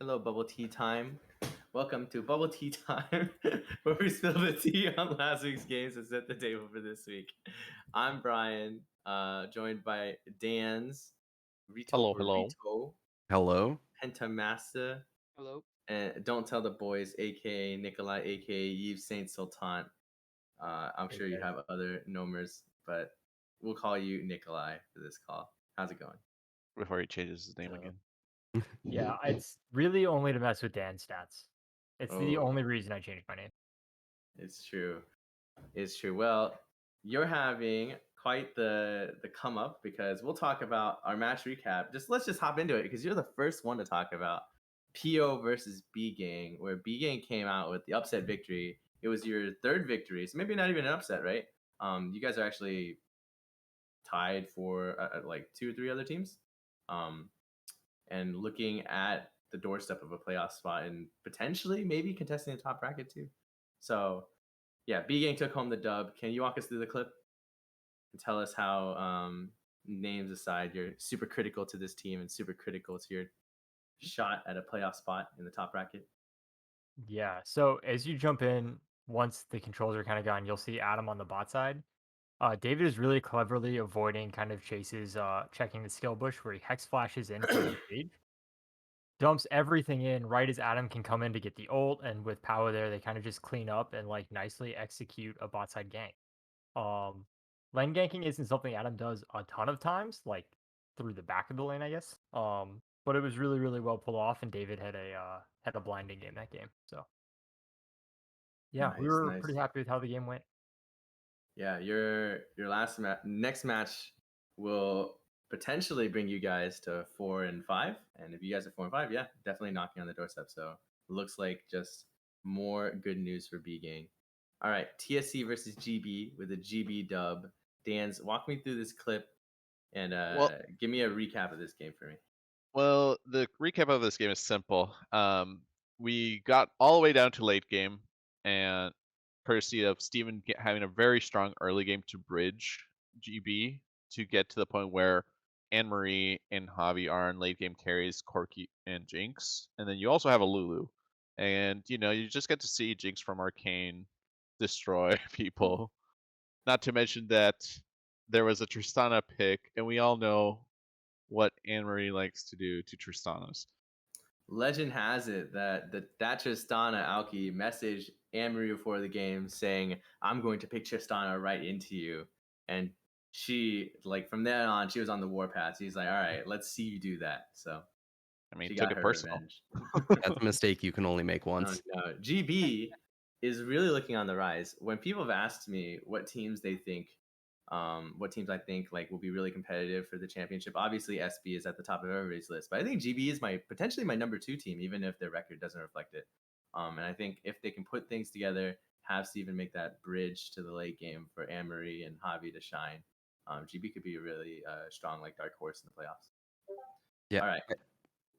Hello, bubble tea time. Welcome to Bubble Tea Time, where we spill the tea on last week's games and set the table for this week. I'm Brian, joined by Dan's, Rito Hello, hello. Burrito, Hello. Pentamaster, Hello. and Don't Tell the Boys, aka Nikolai, aka Yves Saint Sultan. I'm Hey sure you guys. have other nomers, but we'll call you Nikolai for this call. How's it going? Before he changes his name So, again. yeah, it's really only to mess with Dan's stats. It's the Oh, only reason I changed my name. it's true. It's true. Well, you're having quite the come up because we'll talk about our match recap. Let's just hop into it because you're the first one to talk about PO versus B Gang, where B Gang came out with the upset victory. It was your third victory, so maybe not even an upset, right? You guys are actually tied for like two or three other teams, um, and looking at the doorstep of a playoff spot and potentially maybe contesting the top bracket too. So yeah, B Gang took home the dub. Can you walk us through the clip and tell us how, names aside, you're super critical to this team and super critical to your shot at a playoff spot in the top bracket? Yeah, so as you jump in, once the controls are kind of gone, you'll see Adam on the bot side. David is really cleverly avoiding kind of Chase's checking the skill bush where he hex flashes in from the stage, dumps everything in right as Adam can come in to get the ult, and with power there, they kind of just clean up and like nicely execute a bot side gank. Um, Lane ganking isn't something Adam does a ton of times, like through the back of the lane, I guess. But it was really, really well pulled off, and David had a blinding game that game. So yeah, we Nice, were nice. pretty happy with how the game went. Yeah, your next match will potentially bring you guys to 4-5, and if you guys are 4-5, yeah, definitely knocking on the doorstep. So looks like just more good news for B Gang. All right, TSC versus GB with a GB dub. Dan's, walk me through this clip and Well, give me a recap of this game for me. well, the recap of this game is simple. We got all the way down to late game, and courtesy of Steven having a very strong early game to bridge GB to get to the point where Anne Marie and Javi are in late game carries, Corky and Jinx, and then you also have a Lulu, and you just get to see Jinx from Arcane destroy people. Not to mention that there was a Tristana pick, and we all know what Anne Marie likes to do to Tristanas. Legend has it that that Tristana Alki messaged Anne-Marie before the game saying, "I'm going to pick Tristana right into you," and she, like, from then on, she was on the warpath. He's like, "All right, let's see you do that." So I mean, she took got it her personal. revenge. That's a mistake you can only make Oh once. no, GB is really looking on the rise. When people have asked me what teams I think like will be really competitive for the championship, obviously SB is at the top of everybody's list, but I think GB is potentially my number two team, even if their record doesn't reflect it. And I think if they can put things together, have Steven make that bridge to the late game for Anne-Marie and Javi to shine, GB could be a really strong like dark horse in the playoffs. Yeah. All right.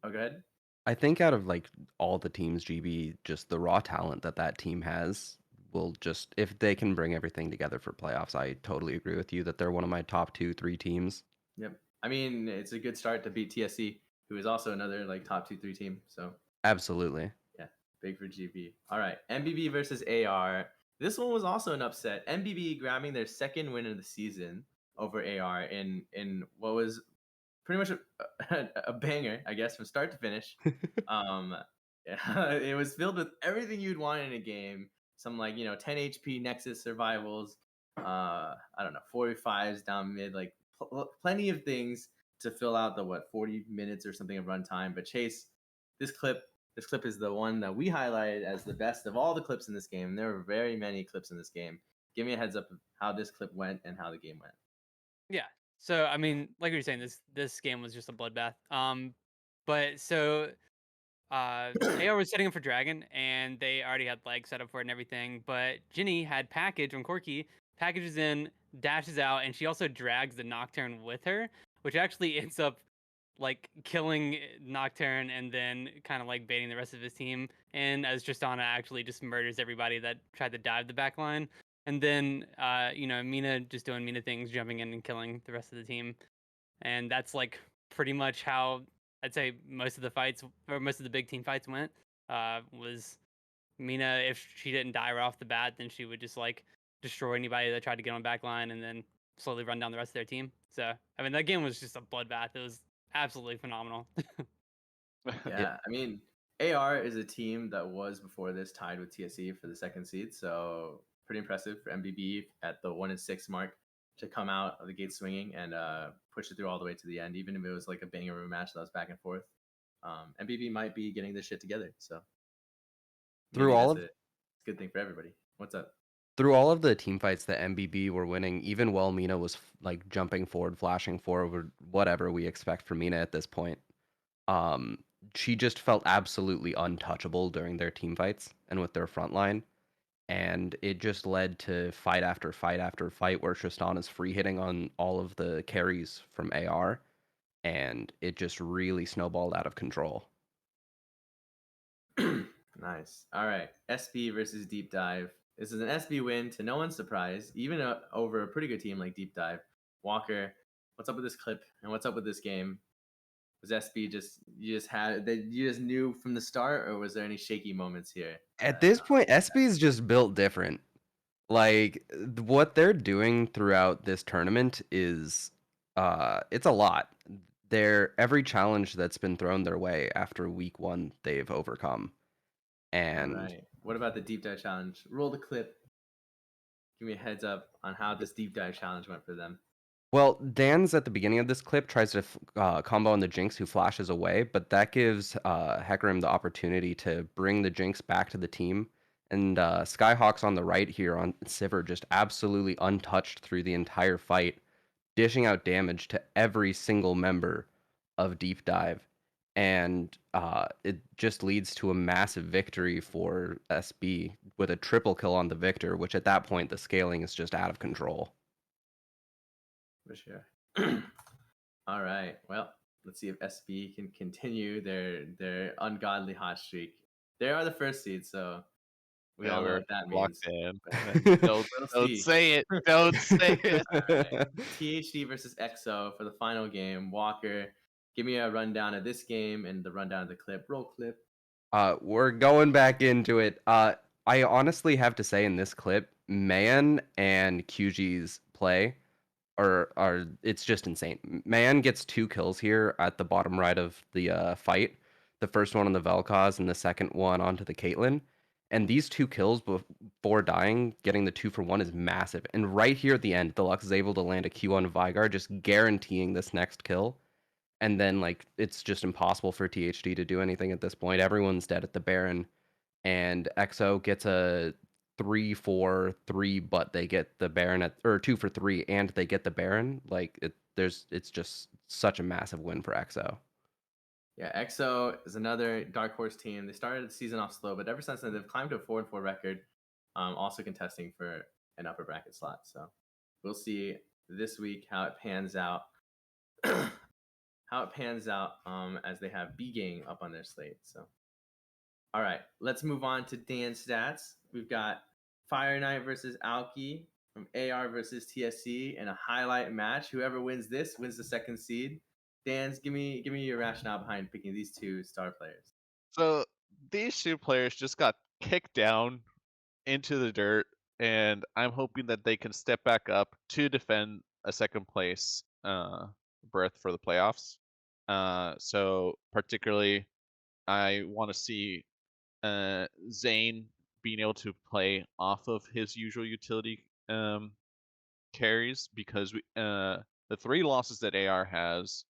Oh, go ahead. I think out of like all the teams, GB, just the raw talent that team has will just, if they can bring everything together for playoffs, I totally agree with you that they're one of my top 2, 3 teams. Yep. I mean, it's a good start to beat TSC, who is also another like top 2-3 team. So Absolutely. yeah, big for GB. All right, MBB versus AR. This one was also an upset. MBB grabbing their second win of the season over AR in what was pretty much a banger, I guess, from start to finish. It was filled with everything you'd want in a game. Some 10 HP Nexus survivals. I don't know, 45s down mid, like plenty of things to fill out the 40 minutes or something of runtime. But Chase, this clip this clip is the one that we highlighted as the best of all the clips in this game. There were very many clips in this game. Give me a heads up of how this clip went and how the game went. Yeah. So I mean, like you were saying, this game was just a bloodbath. But so AR was setting up for Dragon, and they already had like set up for it and everything. But Ginny had package on Corky, packages in, dashes out, and she also drags the Nocturne with her, which actually ends up like killing Nocturne and then kind of like baiting the rest of his team. And as Tristana actually just murders everybody that tried to dive the back line. And then Mina just doing Mina things, jumping in and killing the rest of the team. And that's like pretty much how I'd say most of the fights or most of the big team fights went was Mina. If she didn't die right off the bat, then she would just like destroy anybody that tried to get on back line and then slowly run down the rest of their team. So I mean that game was just a bloodbath. It was absolutely phenomenal. Yeah, I mean, AR is a team that was before this tied with TSE for the second seed, so pretty impressive for MBB at the 1-6 mark to come out of the gate swinging and push it through all the way to the end, even if it was like a banger of a match that was back and forth. MBB might be getting this shit together, so Through maybe all that's of a good thing for everybody. What's up? through all of the team fights that MBB were winning, even while Mina was like jumping forward, flashing forward, whatever we expect from Mina at this point, um, she just felt absolutely untouchable during their team fights and with their front line. And it just led to fight after fight after fight where Tristan is free hitting on all of the carries from AR, and it just really snowballed out of control. Nice. All right. SB versus Deep Dive. This is an SB win to no one's surprise, even over a pretty good team like Deep Dive. Walker, what's up with this clip and what's up with this game? Was SB just you just knew from the start, or was there any shaky moments here? At this point, SB's just built different. Like what they're doing throughout this tournament is it's a lot. Every challenge that's been thrown their way after week 1 they've overcome. All And right. What about the Deep Dive challenge? Roll the clip. Give me a heads up on how this Deep Dive challenge went for them. well, Dan's at the beginning of this clip tries to combo on the Jinx who flashes away, but that gives Hecarim the opportunity to bring the Jinx back to the team. And Skyhawk's on the right here on Sivir, just absolutely untouched through the entire fight, dishing out damage to every single member of Deep Dive. And it just leads to a massive victory for SB with a triple kill on the Victor, which at that point, the scaling is just out of control. For sure. All right. Well, let's see if SB can continue their ungodly hot streak. They are the first seed, so we all know what that means. Locked in. We'll Don't see. say it. Don't say it. All right. THD versus EXO for the final game. Walker, give me a rundown of this game and the rundown of the clip. Roll clip. We're going back into it. I honestly have to say in this clip, Man and QG's play are it's just insane. Man gets 2 kills here at the bottom right of the fight. The first one on the Vel'Koz and the second one onto the Caitlyn. And these 2 kills before dying, getting the 2-for-1 is massive. And right here at the end, Deluxe is able to land a Q on Vygar, just guaranteeing this next kill. And then like it's just impossible for THD to do anything at this point. Everyone's dead at the Baron, and EXO gets a 3-4-3, but they get the Baron or 2-for-3, and they get the Baron. Like it's just such a massive win for EXO. Yeah, EXO is another dark horse team. They started the season off slow, but ever since then they've climbed to a 4-4 record. Also contesting for an upper bracket slot. So we'll see this week how it pans out. As they have B Gang up on their slate. So, all right, let's move on to Dan's stats. We've got Fire Knight versus Alki from AR versus TSC in a highlight match. Whoever wins this wins the second seed. Dan's, give me your rationale behind picking these 2 star players. So these 2 players just got kicked down into the dirt, and I'm hoping that they can step back up to defend a second place berth for the playoffs. So particularly, I want to see Zane being able to play off of his usual utility carries, because the 3 losses that AR has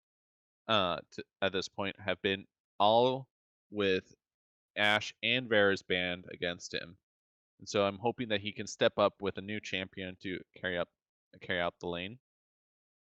at this point have been all with Ash and Vera's banned against him. And so I'm hoping that he can step up with a new champion to carry out the lane.